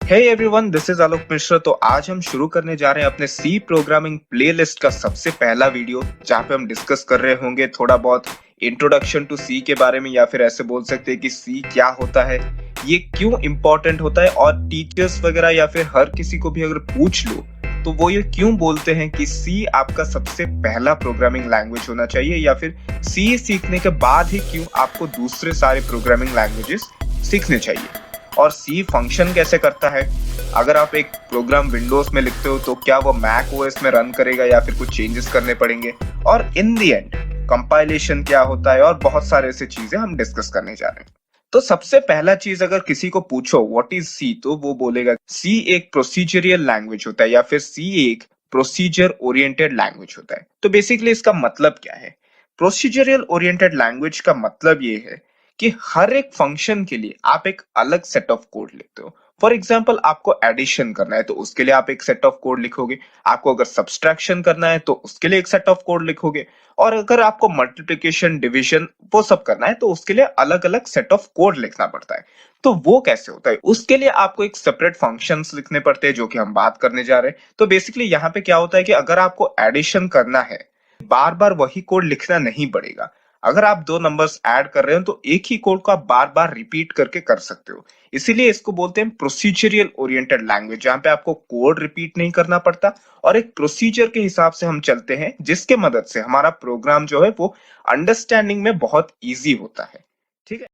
Hey everyone, this is आलोक मिश्रा। तो आज हम शुरू करने जा रहे हैं अपने सी प्रोग्रामिंग प्लेलिस्ट का सबसे पहला वीडियो, जहां पे हम डिस्कस कर रहे होंगे थोड़ा बहुत इंट्रोडक्शन टू सी के बारे में, या फिर ऐसे बोल सकते हैं कि सी क्या होता है, ये क्यों इम्पोर्टेंट होता है, और टीचर्स वगैरह या फिर हर किसी को भी अगर पूछ लो तो वो ये क्यों बोलते हैं कि सी आपका सबसे पहला प्रोग्रामिंग लैंग्वेज होना चाहिए, या फिर सी सीखने के बाद ही क्यों आपको दूसरे सारे प्रोग्रामिंग लैंग्वेजेस सीखने चाहिए, और सी फंक्शन कैसे करता है। अगर आप एक प्रोग्राम विंडोज में लिखते हो तो क्या वो मैक ओएस में रन करेगा या फिर कुछ चेंजेस करने पड़ेंगे, और इन द एंड कंपाइलेशन क्या होता है, और बहुत सारे ऐसे चीजें हम डिस्कस करने जा रहे हैं। तो सबसे पहला चीज, अगर किसी को पूछो व्हाट इज सी, तो वो बोलेगा सी एक प्रोसीजरियल लैंग्वेज होता है, या फिर सी एक प्रोसीजर ओरिएंटेड लैंग्वेज होता है। तो बेसिकली इसका मतलब क्या है? प्रोसीजरियल ओरिएंटेड लैंग्वेज का मतलब ये है कि हर एक फंक्शन के लिए आप एक अलग सेट ऑफ कोड लिखते हो। फॉर एग्जाम्पल, आपको एडिशन करना है तो उसके लिए आप एक सेट ऑफ कोड लिखोगे, आपको अगर सब्सट्रैक्शन करना है तो उसके लिए एक सेट ऑफ कोड लिखोगे, और अगर आपको मल्टीप्लिकेशन डिवीजन वो सब करना है तो उसके लिए अलग अलग सेट ऑफ कोड लिखना पड़ता है। तो वो कैसे होता है? उसके लिए आपको एक सेपरेट फंक्शंस लिखने पड़ते हैं, जो कि हम बात करने जा रहे हैं। तो बेसिकली यहाँ पे क्या होता है कि अगर आपको एडिशन करना है, बार बार वही कोड लिखना नहीं पड़ेगा। अगर आप दो नंबर्स ऐड कर रहे हो तो एक ही कोड को आप बार बार रिपीट करके कर सकते हो। इसीलिए इसको बोलते हैं प्रोसीजरियल ओरिएंटेड लैंग्वेज, जहां पे आपको कोड रिपीट नहीं करना पड़ता और एक प्रोसीजर के हिसाब से हम चलते हैं, जिसके मदद से हमारा प्रोग्राम जो है वो अंडरस्टैंडिंग में बहुत इजी होता है। ठीक है।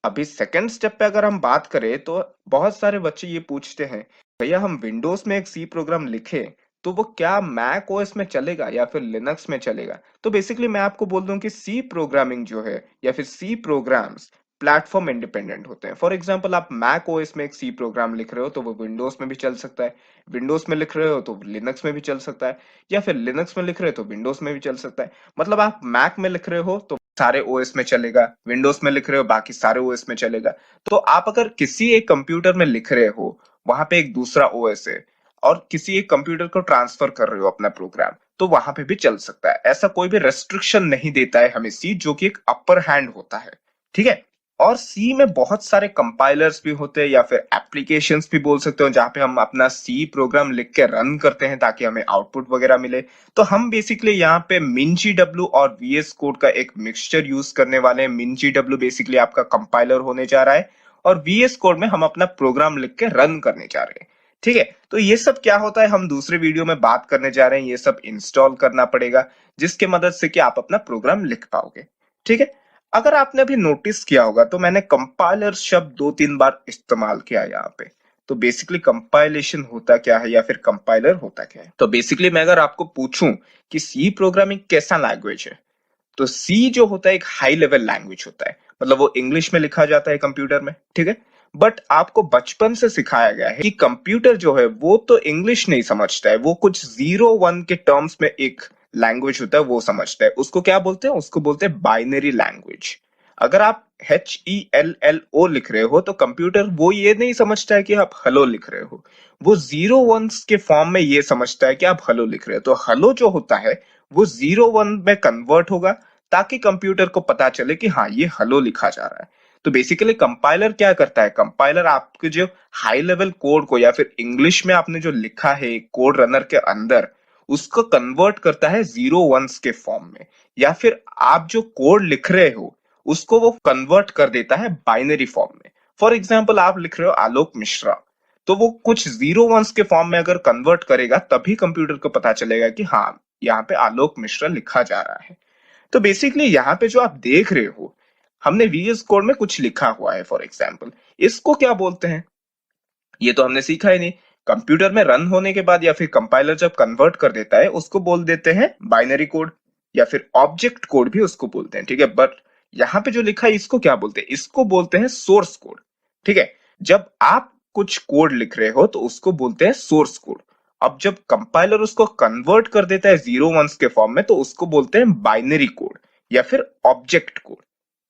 अभी सेकंड स्टेप पे अगर हम बात करें तो बहुत सारे बच्चे ये पूछते हैं, भैया हम विंडोज में एक सी प्रोग्राम लिखे तो वो क्या मैक ओएस में चलेगा या फिर लिनक्स में चलेगा? तो बेसिकली मैं आपको बोल दूं कि सी प्रोग्रामिंग जो है या फिर सी प्रोग्राम्स प्लेटफॉर्म इंडिपेंडेंट होते हैं। फॉर एग्जांपल, आप मैक ओएस में एक सी प्रोग्राम लिख रहे हो तो वो विंडोज में भी चल सकता है, विंडोज में लिख रहे हो तो लिनक्स में भी चल सकता है, या फिर लिनक्स में लिख रहे हो तो विंडोज में भी चल सकता है। मतलब आप मैक में लिख रहे हो तो सारे ओएस में चलेगा, विंडोज में लिख रहे हो बाकी सारे ओएस में चलेगा। तो आप अगर किसी एक कंप्यूटर में लिख रहे हो, वहां पे एक दूसरा ओएस है, और किसी एक कंप्यूटर को ट्रांसफर कर रहे हो अपना प्रोग्राम, तो वहां पे भी चल सकता है। ऐसा कोई भी रेस्ट्रिक्शन नहीं देता है हमें सी, जो कि एक अपर हैंड होता है। ठीक है। और सी में बहुत सारे कंपाइलर्स भी होते हैं, या फिर एप्लीकेशंस भी बोल सकते हो, जहां पे हम अपना सी प्रोग्राम लिख के रन करते हैं ताकि हमें आउटपुट वगैरह मिले। तो हम बेसिकली यहाँ पे MinGW और VS कोड का एक मिक्सचर यूज करने वाले हैं। MinGW बेसिकली आपका कंपाइलर होने जा रहा है, और VS कोड में हम अपना प्रोग्राम लिख के रन करने जा रहे हैं। ठीक है। तो ये सब क्या होता है हम दूसरे वीडियो में बात करने जा रहे हैं। ये सब इंस्टॉल करना पड़ेगा, जिसके मदद से कि आप अपना प्रोग्राम लिख पाओगे। ठीक है। अगर आपने अभी नोटिस किया होगा तो मैंने कंपाइलर शब्द 2-3 बार इस्तेमाल किया यहाँ पे। तो बेसिकली कंपाइलेशन होता क्या है, या फिर कंपाइलर होता क्या है? तो बेसिकली मैं अगर आपको पूछूं कि सी प्रोग्रामिंग कैसा लैंग्वेज है, तो सी जो होता है एक हाई लेवल लैंग्वेज होता है। मतलब वो इंग्लिश में लिखा जाता है कंप्यूटर में। ठीक है। बट आपको बचपन से सिखाया गया है कि कंप्यूटर जो है वो तो इंग्लिश नहीं समझता है, वो कुछ 0-1 के टर्म्स में एक लैंग्वेज होता है वो समझता है। उसको क्या बोलते हैं? उसको बोलते हैं बाइनरी लैंग्वेज। अगर आप HELLO लिख रहे हो तो कंप्यूटर वो ये नहीं समझता है कि आप हेलो लिख रहे हो, वो 0-1 के फॉर्म में ये समझता है कि आप हेलो लिख रहे हो। तो हेलो जो होता है वो 0-1 में कन्वर्ट होगा, ताकि कंप्यूटर को पता चले कि हाँ, ये हेलो लिखा जा रहा है। तो बेसिकली कंपाइलर क्या करता है? कंपाइलर आपके जो हाई लेवल कोड को, या फिर इंग्लिश में आपने जो लिखा है कोड रनर के अंदर, उसको कन्वर्ट करता है 0-1 के फॉर्म में, या फिर आप जो कोड लिख रहे हो उसको वो कन्वर्ट कर देता है बाइनरी फॉर्म में। फॉर एग्जाम्पल, आप लिख रहे हो आलोक मिश्रा, तो वो कुछ 0-1 के फॉर्म में अगर कन्वर्ट करेगा तभी कंप्यूटर को पता चलेगा कि हाँ, यहाँ पे आलोक मिश्रा लिखा जा रहा है। तो बेसिकली यहाँ पे जो आप देख रहे हो, हमने VS कोड में कुछ लिखा हुआ है। फॉर एग्जाम्पल, इसको क्या बोलते हैं ये तो हमने सीखा ही नहीं। कंप्यूटर में रन होने के बाद या फिर कंपाइलर जब कन्वर्ट कर देता है, उसको बोल देते हैं बाइनरी कोड, या फिर ऑब्जेक्ट कोड भी उसको बोलते हैं। ठीक है। बट यहाँ पे जो लिखा है इसको क्या बोलते हैं? इसको बोलते हैं सोर्स कोड। ठीक है। जब आप कुछ कोड लिख रहे हो तो उसको बोलते हैं सोर्स कोड। अब जब कंपाइलर उसको कन्वर्ट कर देता है 0-1 के फॉर्म में, तो उसको बोलते हैं बाइनरी कोड या फिर ऑब्जेक्ट कोड।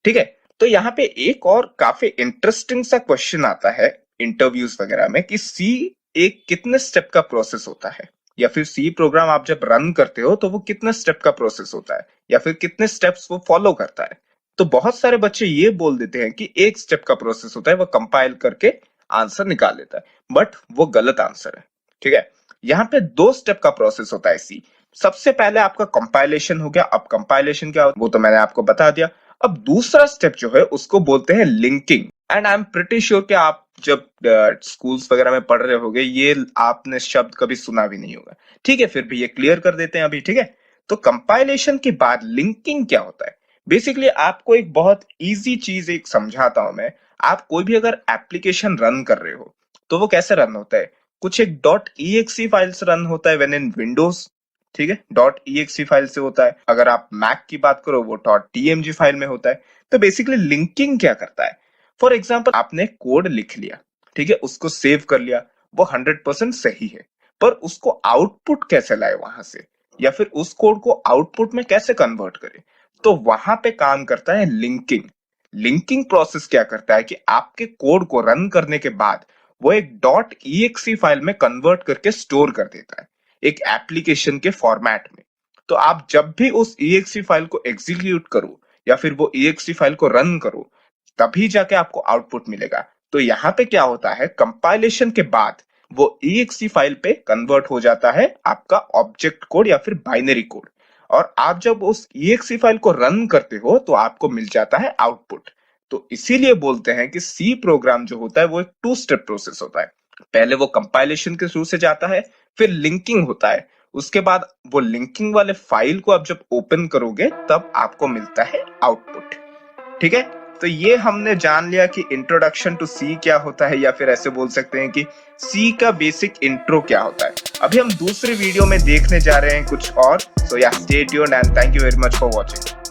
ठीक है। तो यहाँ पे एक और काफी इंटरेस्टिंग सा क्वेश्चन आता है इंटरव्यूज वगैरह में, कि सी एक कितने स्टेप का प्रोसेस होता है, या फिर सी प्रोग्राम आप जब रन करते हो तो वो कितने स्टेप का प्रोसेस होता है, या फिर कितने स्टेप्स वो फॉलो करता है। तो बहुत सारे बच्चे ये बोल देते हैं कि एक स्टेप का प्रोसेस होता है, वो कंपाइल करके आंसर निकाल लेता है, बट वो गलत आंसर है। ठीक है, यहाँ पे 2 स्टेप का प्रोसेस होता है सी। सबसे पहले आपका कंपाइलेशन हो गया। अब कंपाइलेशन क्या होता है वो तो मैंने आपको बता दिया। अब दूसरा स्टेप जो है उसको बोलते हैं linking. And I am pretty sure कि आप जब स्कूल्स वगैरह में पढ़ रहे होगे ये आपने शब्द कभी सुना भी नहीं होगा। ठीक है, फिर भी ये क्लियर कर देते हैं अभी। ठीक है, तो कंपाइलेशन के बाद लिंकिंग क्या होता है? बेसिकली आपको एक बहुत इजी चीज एक समझाता हूं मैं। आप कोई भी अगर एप्लीकेशन रन कर रहे हो तो वो कैसे रन होता है? कुछ एक .exe फाइल से रन होता है व्हेन इन विंडोज। ठीक है, .exe फाइल से होता है। अगर आप मैक की बात करो वो .tmg फाइल में होता है। तो बेसिकली लिंकिंग क्या करता है? फॉर एग्जाम्पल आपने कोड लिख लिया, ठीक है, उसको सेव कर लिया, वो 100% सही है, पर उसको आउटपुट कैसे लाए वहां से, या फिर उस कोड को आउटपुट में कैसे कन्वर्ट करे? तो वहां पे काम करता है लिंकिंग। लिंकिंग प्रोसेस क्या करता है कि आपके कोड को रन करने के बाद वो एक .exe फाइल में कन्वर्ट करके स्टोर कर देता है एक एप्लीकेशन के फॉर्मेट में। तो आप जब भी उस exe फाइल को एग्जीक्यूट करो या फिर वो exe फाइल को रन करो तभी जाके आपको आउटपुट मिलेगा। तो यहाँ पे क्या होता है, कंपाइलेशन के बाद वो exe फाइल पे कन्वर्ट हो जाता है आपका ऑब्जेक्ट कोड या फिर बाइनरी कोड, और आप जब उस exe फाइल को रन करते हो तो आपको मिल जाता है आउटपुट। तो इसीलिए बोलते हैं कि सी प्रोग्राम जो होता है वो एक 2 स्टेप प्रोसेस होता है। पहले वो कंपाइलेशन के थ्रू से जाता है, फिर लिंकिंग होता है, उसके बाद वो लिंकिंग वाले फाइल को आप जब ओपन करोगे तब आपको मिलता है आउटपुट। ठीक है, तो ये हमने जान लिया कि इंट्रोडक्शन टू सी क्या होता है, या फिर ऐसे बोल सकते हैं कि सी का बेसिक इंट्रो क्या होता है। अभी हम दूसरे वीडियो में देखने जा रहे हैं कुछ और। सो या stay tuned and thank you very much for watching.